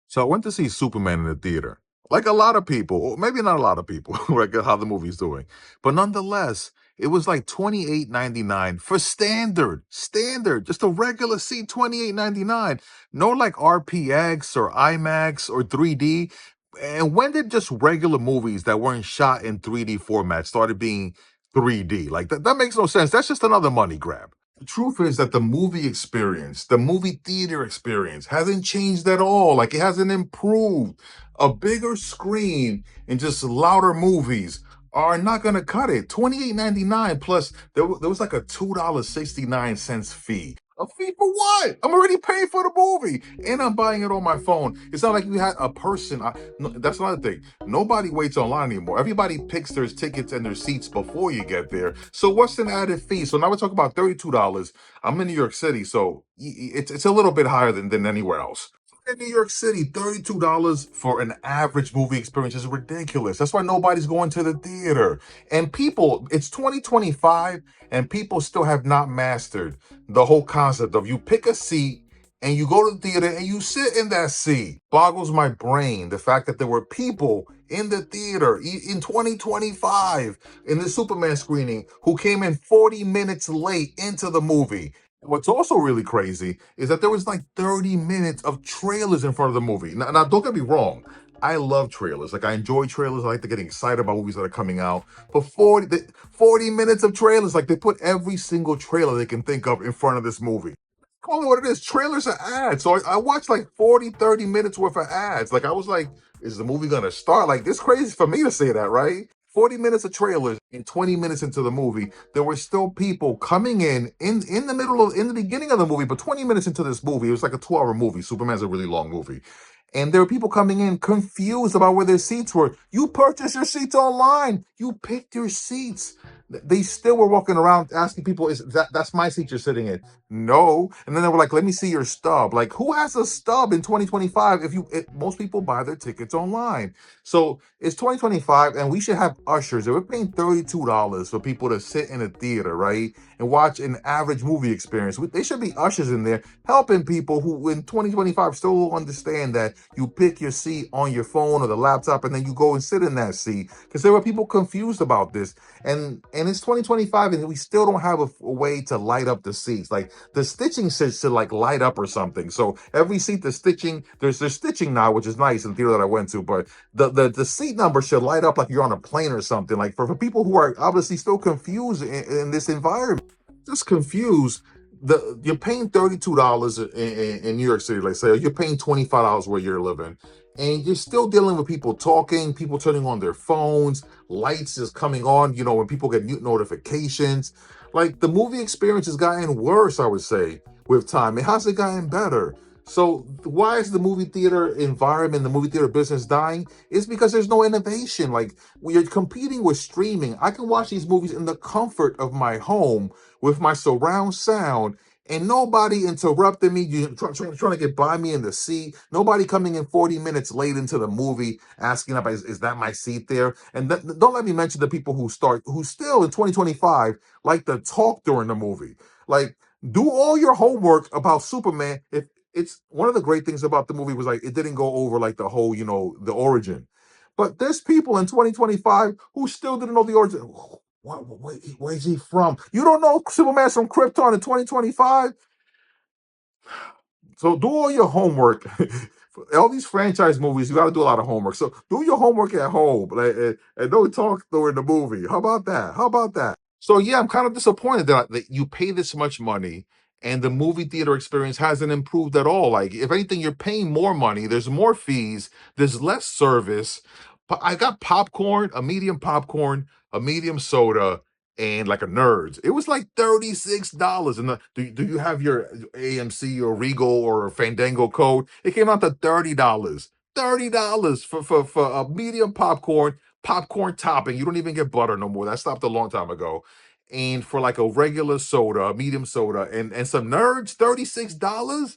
So I went to see Superman in the theater. Like a lot of people, or maybe not a lot of people, like how the movie's doing. But nonetheless, it was like 28.99 for standard, just a regular seat, 28.99. No like RPX or IMAX or 3D. And when did just regular movies that weren't shot in 3D format started being 3D? Like that makes no sense. That's just another money grab. The truth is that the movie experience, the movie theater experience, hasn't changed at all. Like it hasn't improved. A bigger screen and just louder movies are not going to cut it. 28.99 plus there was like a $2.69 fee. A fee for what? I'm already paying for the movie and I'm buying it on my phone. It's not like you had a person. No, that's another thing. Nobody waits online anymore. Everybody picks their tickets and their seats before you get there. So what's an added fee? So now we're talking about $32. I'm in New York City, so it's a little bit higher than anywhere else. In New York City, $32 for an average movie experience is ridiculous. That's why nobody's going to the theater. And people, it's 2025, and people still have not mastered the whole concept of you pick a seat and you go to the theater and you sit in that seat. Boggles my brain the fact that there were people in the theater in 2025 in the Superman screening who came in 40 minutes late into the movie. What's also really crazy is that there was like 30 minutes of trailers in front of the movie. Now don't get me wrong. I love trailers. Like, I enjoy trailers. I like to get excited about movies that are coming out. But 40 minutes of trailers, like they put every single trailer they can think of in front of this movie. Call it what it is. Trailers are ads. So I watched like 40, 30 minutes worth of ads. Like, I was like, is the movie going to start? Like, this crazy for me to say that, right? 40 minutes of trailers and 20 minutes into the movie, there were still people coming in the middle of, in the beginning of the movie, but 20 minutes into this movie, it was like a 2-hour movie. Superman's a really long movie. And there were people coming in confused about where their seats were. You purchased your seats online. You picked your seats. They still were walking around asking people, "Is that's my seat you're sitting in?" No. And then they were like, "Let me see your stub." Like, who has a stub in 2025? Most people buy their tickets online. So it's 2025, and we should have ushers. If we're paying $32 for people to sit in a theater, right, and watch an average movie experience, they should be ushers in there helping people who in 2025 still don't understand that you pick your seat on your phone or the laptop and then you go and sit in that seat, because there were people confused about this. And it's 2025 and we still don't have a way to light up the seats. Like, the stitching should like light up or something. So every seat, the stitching, there's stitching now, which is nice in the theater that I went to, but the seat number should light up like you're on a plane or something. Like, for people who are obviously still confused in this environment, just confused. You're paying $32 in New York City, like, say you're paying $25 where you're living, and you're still dealing with people talking, people turning on their phones, lights is coming on, when people get mute notifications. Like, the movie experience has gotten worse, I would say, with time. It hasn't gotten better. So why is the movie theater environment, the movie theater business dying? It's because there's no innovation. Like, we are competing with streaming. I can watch these movies in the comfort of my home with my surround sound, and nobody interrupting me, trying to get by me in the seat. Nobody coming in 40 minutes late into the movie asking about, is that my seat there? And don't let me mention the people who still in 2025 like to talk during the movie. Like, do all your homework about Superman. If it's one of the great things about the movie was, like, it didn't go over like the whole, the origin. But there's people in 2025 who still didn't know the origin. Where's he from? You don't know Superman's from Krypton in 2025? So do all your homework. All these franchise movies, you got to do a lot of homework. So do your homework at home, like, and don't talk during the movie. How about that? How about that? So yeah, I'm kind of disappointed that you pay this much money and the movie theater experience hasn't improved at all. Like, if anything, you're paying more money. There's more fees. There's less service. But I got popcorn, a medium soda, and like a Nerds. It was like $36. And do you have your AMC or Regal or Fandango code? It came out to $30. $30 for a medium popcorn topping. You don't even get butter no more. That stopped a long time ago. And for like a regular soda, a medium soda, and some Nerds, $36.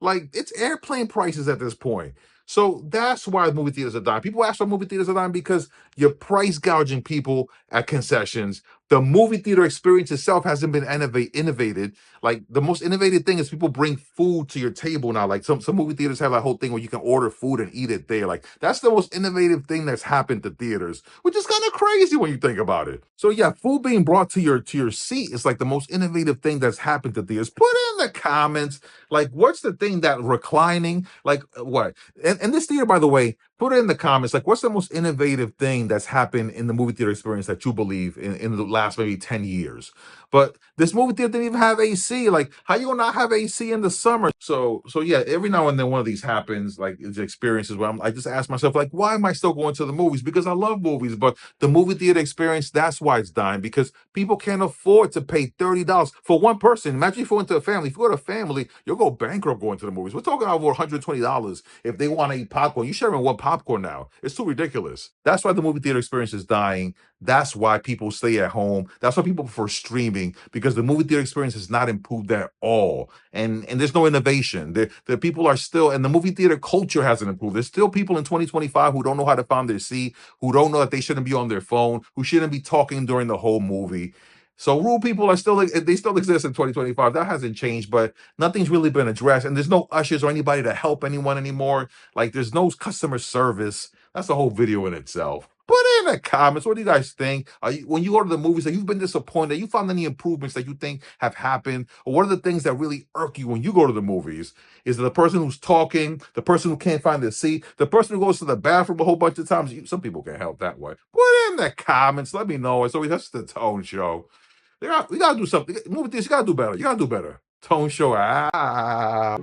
Like, it's airplane prices at this point. So that's why movie theaters are dying. People ask why movie theaters are dying because you're price gouging people at concessions, The movie theater experience itself hasn't been innovated. Like the most innovative thing is people bring food to your table now. Like some movie theaters have that whole thing where you can order food and eat it there. Like that's the most innovative thing that's happened to theaters, which is kind of crazy when you think about it. So yeah, food being brought to your seat is like the most innovative thing that's happened to theaters. Put in the comments, like what's the thing that reclining, like what? And this theater, by the way, put it in the comments. Like, what's the most innovative thing that's happened in the movie theater experience that you believe in the last maybe 10 years? But this movie theater didn't even have AC. Like, how you gonna not have AC in the summer? So yeah, every now and then one of these happens, like it's experiences where I just ask myself, like, why am I still going to the movies? Because I love movies, but the movie theater experience, that's why it's dying, because people can't afford to pay $30 for one person. Imagine if you went to a family. If you go to a family, you'll go bankrupt going to the movies. We're talking about over $120 if they want to eat popcorn. You're sharing one popcorn now. It's too ridiculous. That's why the movie theater experience is dying. That's why people stay at home. That's why people prefer streaming, because the movie theater experience has not improved at all. And there's no innovation. The people are still, and the movie theater culture hasn't improved. There's still people in 2025 who don't know how to find their seat, who don't know that they shouldn't be on their phone, who shouldn't be talking during the whole movie. So rude people are still, they still exist in 2025. That hasn't changed, but nothing's really been addressed. And there's no ushers or anybody to help anyone anymore. Like there's no customer service. That's the whole video in itself. Put it in the comments. What do you guys think? When you go to the movies, that you've been disappointed, you found any improvements that you think have happened? Or what are the things that really irk you when you go to the movies? Is it the person who's talking, the person who can't find their seat, the person who goes to the bathroom a whole bunch of times? Some people can't help that way. Put it in the comments. Let me know. It's always that's the Tone Show. We gotta do something. Movie theaters, you gotta do better. You gotta do better. Tone Show. Ah.